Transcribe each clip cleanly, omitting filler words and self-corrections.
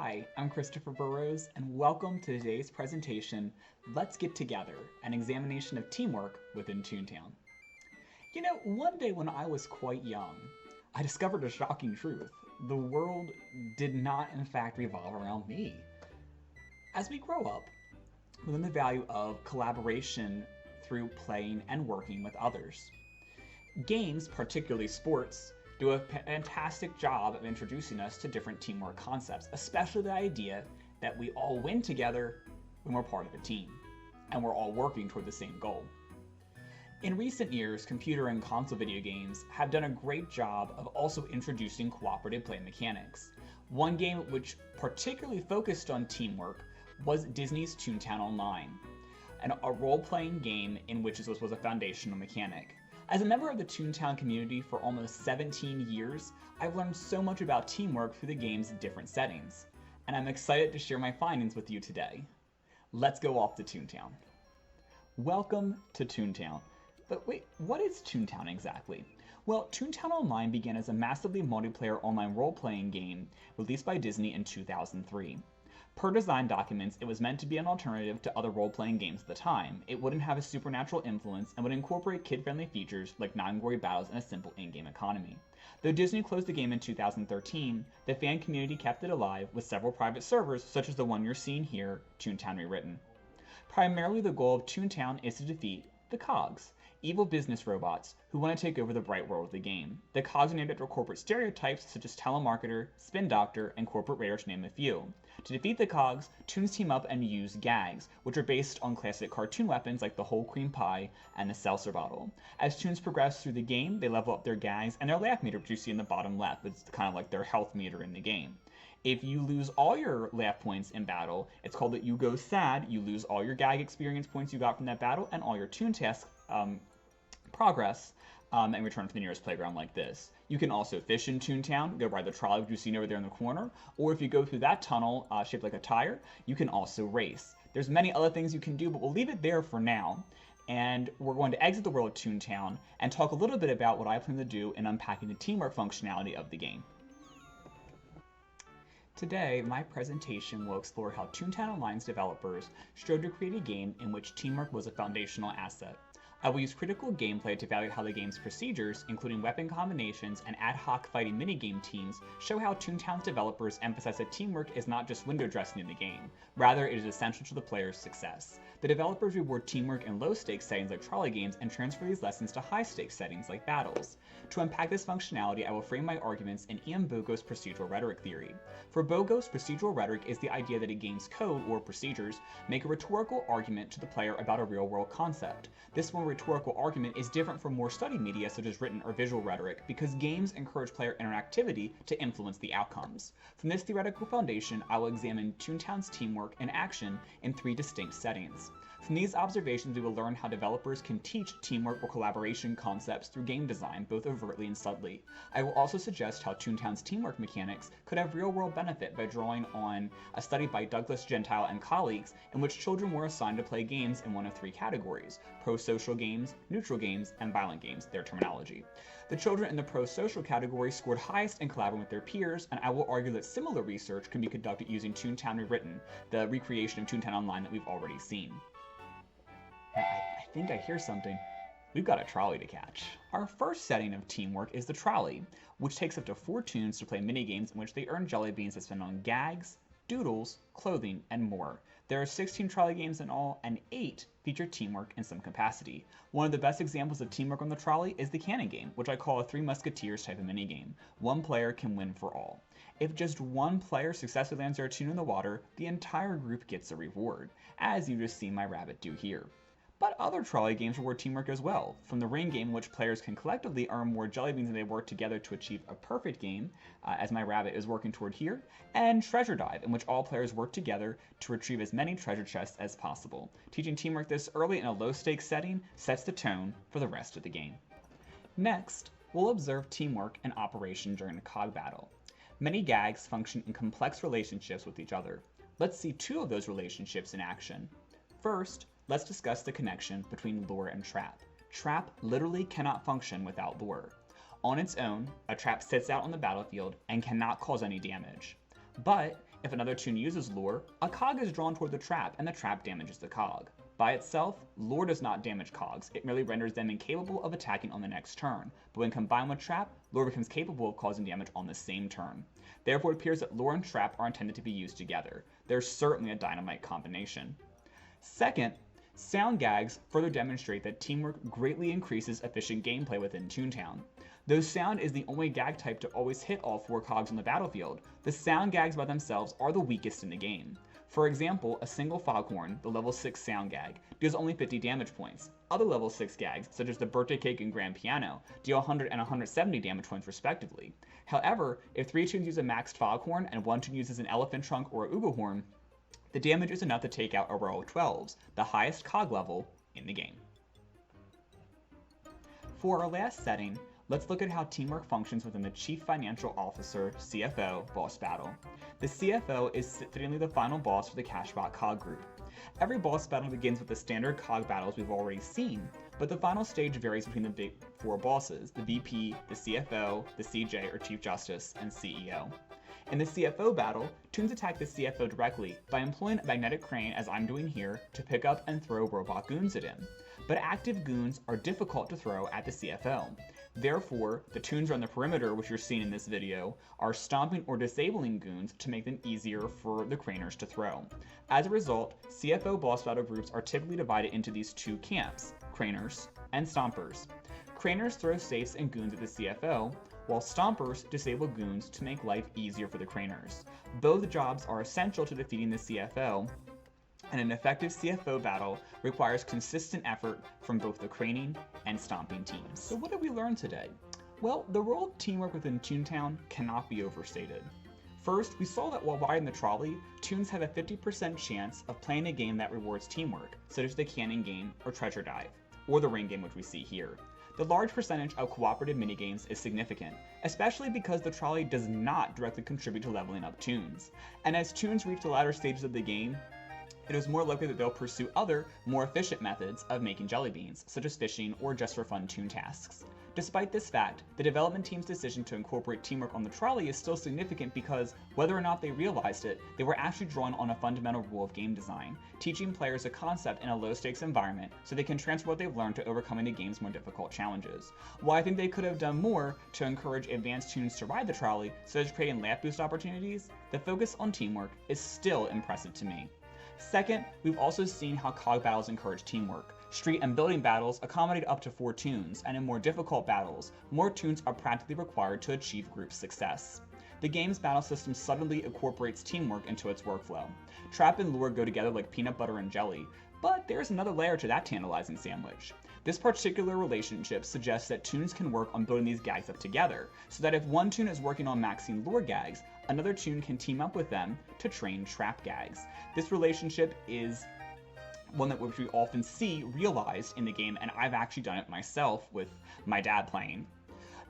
Hi, I'm Christopher Burrows, and welcome to today's presentation, Let's Get Together, an examination of teamwork within Toontown. You know, one day when I was quite young, I discovered a shocking truth. The world did not, in fact, revolve around me. As we grow up, we learn the value of collaboration through playing and working with others. Games, particularly sports, do a fantastic job of introducing us to different teamwork concepts, especially the idea that we all win together when we're part of a team, and we're all working toward the same goal. In recent years, computer and console video games have done a great job of also introducing cooperative play mechanics. One game which particularly focused on teamwork was Disney's Toontown Online, a role-playing game in which this was a foundational mechanic. As a member of the Toontown community for almost 17 years, I've learned so much about teamwork through the game's different settings, and I'm excited to share my findings with you today. Let's go off to Toontown. Welcome to Toontown. But wait, what is Toontown exactly? Well, Toontown Online began as a massively multiplayer online role-playing game released by Disney in 2003. Per design documents, it was meant to be an alternative to other role-playing games at the time. It wouldn't have a supernatural influence and would incorporate kid-friendly features like non-gory battles and a simple in-game economy. Though Disney closed the game in 2013, the fan community kept it alive with several private servers such as the one you're seeing here, Toontown Rewritten. Primarily the goal of Toontown is to defeat the Cogs, evil business robots who want to take over the bright world of the game. The Cogs are named after corporate stereotypes such as telemarketer, spin doctor, and corporate raider to name a few. To defeat the Cogs, Toons team up and use gags, which are based on classic cartoon weapons like the whole cream pie and the seltzer bottle. As Toons progress through the game, they level up their gags and their laugh meter, which you see in the bottom left. It's kind of like their health meter in the game. If you lose all your laugh points in battle, it's called that you go sad. You lose all your gag experience points you got from that battle and all your Toon task progress and return to the nearest playground like this. You can also fish in Toontown, go ride the trolley which you've seen over there in the corner, or if you go through that tunnel shaped like a tire, you can also race. There's many other things you can do, but we'll leave it there for now. And we're going to exit the world of Toontown and talk a little bit about what I plan to do in unpacking the teamwork functionality of the game. Today, my presentation will explore how Toontown Online's developers strove to create a game in which teamwork was a foundational asset. I will use critical gameplay to evaluate how the game's procedures, including weapon combinations and ad hoc fighting minigame teams, show how Toontown's developers emphasize that teamwork is not just window dressing in the game, rather it is essential to the player's success. The developers reward teamwork in low-stakes settings like trolley games and transfer these lessons to high-stakes settings like battles. To unpack this functionality, I will frame my arguments in Ian Bogost's procedural rhetoric theory. For Bogost, procedural rhetoric is the idea that a game's code, or procedures, make a rhetorical argument to the player about a real-world concept. This more rhetorical argument is different from more studied media such as written or visual rhetoric because games encourage player interactivity to influence the outcomes. From this theoretical foundation, I will examine Toontown's teamwork in action in 3 distinct settings. From these observations, we will learn how developers can teach teamwork or collaboration concepts through game design, both overtly and subtly. I will also suggest how Toontown's teamwork mechanics could have real-world benefit by drawing on a study by Douglas Gentile and colleagues in which children were assigned to play games in one of 3 categories: pro-social games, neutral games, and violent games, their terminology. The children in the pro-social category scored highest in collaborating with their peers, and I will argue that similar research can be conducted using Toontown Rewritten, the recreation of Toontown Online that we've already seen. I think I hear something. We've got a trolley to catch. Our first setting of teamwork is the trolley, which takes up to 4 Toons to play minigames in which they earn jelly beans that spend on gags, doodles, clothing, and more. There are 16 trolley games in all, and 8 feature teamwork in some capacity. One of the best examples of teamwork on the trolley is the cannon game, which I call a 3 Musketeers type of minigame. One player can win for all. If just one player successfully lands their Toon in the water, the entire group gets a reward, as you just see my rabbit do here. But other trolley games reward teamwork as well, from the ring game in which players can collectively earn more jelly beans than they work together to achieve a perfect game, as my rabbit is working toward here, and treasure dive, in which all players work together to retrieve as many treasure chests as possible. Teaching teamwork this early in a low-stakes setting sets the tone for the rest of the game. Next, we'll observe teamwork in operation during a cog battle. Many gags function in complex relationships with each other. Let's see 2 of those relationships in action. First, let's discuss the connection between lure and trap. Trap literally cannot function without lure. On its own, a trap sits out on the battlefield and cannot cause any damage. But If another Toon uses lure, a cog is drawn toward the trap and the trap damages the cog. By itself, lure does not damage cogs, it merely renders them incapable of attacking on the next turn, but when combined with trap, lure becomes capable of causing damage on the same turn. Therefore it appears that lure and trap are intended to be used together. They're certainly a dynamite combination. Second, sound gags further demonstrate that teamwork greatly increases efficient gameplay within Toontown. Though sound is the only gag type to always hit all 4 cogs on the battlefield, the sound gags by themselves are the weakest in the game. For example, a single foghorn, the level 6 sound gag, deals only 50 damage points. Other level 6 gags, such as the birthday cake and grand piano, deal 100 and 170 damage points respectively. However, if 3 Toons use a maxed foghorn and 1 Toon uses an elephant trunk or a ooga horn, the damage is enough to take out a row of 12s, the highest cog level in the game. For our last setting, let's look at how teamwork functions within the Chief Financial Officer CFO Boss Battle. The CFO is fittingly the final boss for the Cashbot Cog group. Every boss battle begins with the standard cog battles we've already seen, but the final stage varies between the big 4 bosses, the VP, the CFO, the CJ or Chief Justice, and CEO. In the CFO battle, Toons attack the CFO directly by employing a magnetic crane, as I'm doing here, to pick up and throw robot goons at him. But active goons are difficult to throw at the CFO. Therefore, the Toons on the perimeter, which you're seeing in this video, are stomping or disabling goons to make them easier for the craners to throw. As a result, CFO boss battle groups are typically divided into these 2 camps, craners and stompers. Craners throw safes and goons at the CFO, while stompers disable goons to make life easier for the craners. Both jobs are essential to defeating the CFO, and an effective CFO battle requires consistent effort from both the craning and stomping teams. So what did we learn today? Well, the role of teamwork within Toontown cannot be overstated. First, we saw that while riding the trolley, Toons have a 50% chance of playing a game that rewards teamwork, such as the cannon game or treasure dive, or the ring game which we see here. The large percentage of cooperative minigames is significant, especially because the trolley does not directly contribute to leveling up Toons. And as Toons reach the latter stages of the game, it is more likely that they'll pursue other, more efficient methods of making jelly beans, such as fishing or just for fun Toon tasks. Despite this fact, the development team's decision to incorporate teamwork on the trolley is still significant because, whether or not they realized it, they were actually drawing on a fundamental rule of game design, teaching players a concept in a low-stakes environment so they can transfer what they've learned to overcoming the game's more difficult challenges. While I think they could have done more to encourage advanced Toons to ride the trolley, such as creating laugh boost opportunities, the focus on teamwork is still impressive to me. Second, we've also seen how cog battles encourage teamwork. Street and building battles accommodate up to 4 Toons, and in more difficult battles, more Toons are practically required to achieve group success. The game's battle system subtly incorporates teamwork into its workflow. Trap and lure go together like peanut butter and jelly, but there's another layer to that tantalizing sandwich. This particular relationship suggests that Toons can work on building these gags up together, so that if one Toon is working on maxing lure gags, another Toon can team up with them to train trap gags. This relationship is one that we often see realized in the game, and I've actually done it myself with my dad playing.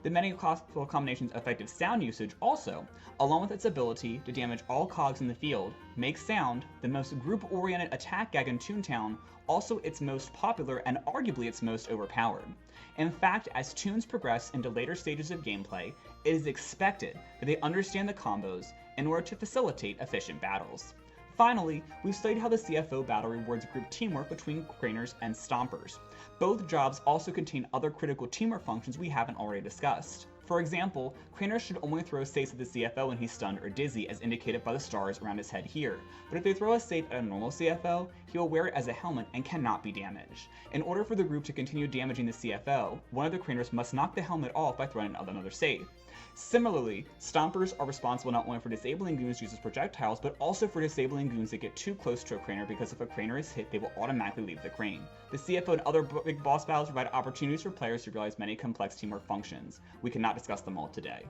The many possible combinations of effective sound usage also, along with its ability to damage all cogs in the field, makes sound the most group-oriented attack gag in Toontown, also its most popular and arguably its most overpowered. In fact, as Toons progress into later stages of gameplay, it is expected that they understand the combos in order to facilitate efficient battles. Finally, we've studied how the CFO battle rewards group teamwork between craners and stompers. Both jobs also contain other critical teamwork functions we haven't already discussed. For example, craners should only throw safes at the CFO when he's stunned or dizzy, as indicated by the stars around his head here. But if they throw a safe at a normal CFO, he will wear it as a helmet and cannot be damaged. In order for the group to continue damaging the CFO, one of the craners must knock the helmet off by throwing another safe. Similarly, stompers are responsible not only for disabling goons used as projectiles, but also for disabling goons that get too close to a craner, because if a craner is hit, they will automatically leave the crane. The CFO and other big boss battles provide opportunities for players to realize many complex teamwork functions. We cannot discuss them all today.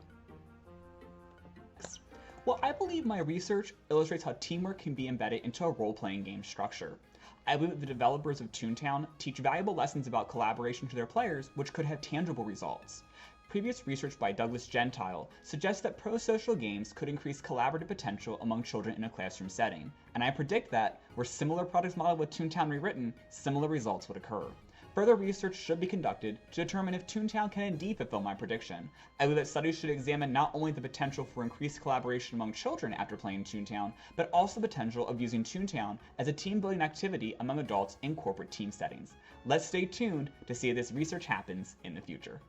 Well, I believe my research illustrates how teamwork can be embedded into a role-playing game structure. I believe that the developers of Toontown teach valuable lessons about collaboration to their players, which could have tangible results. Previous research by Douglas Gentile suggests that pro-social games could increase collaborative potential among children in a classroom setting, and I predict that, were similar projects modeled with Toontown Rewritten, similar results would occur. further research should be conducted to determine if Toontown can indeed fulfill my prediction. I believe that studies should examine not only the potential for increased collaboration among children after playing Toontown, but also the potential of using Toontown as a team-building activity among adults in corporate team settings. Let's stay tuned to see if this research happens in the future.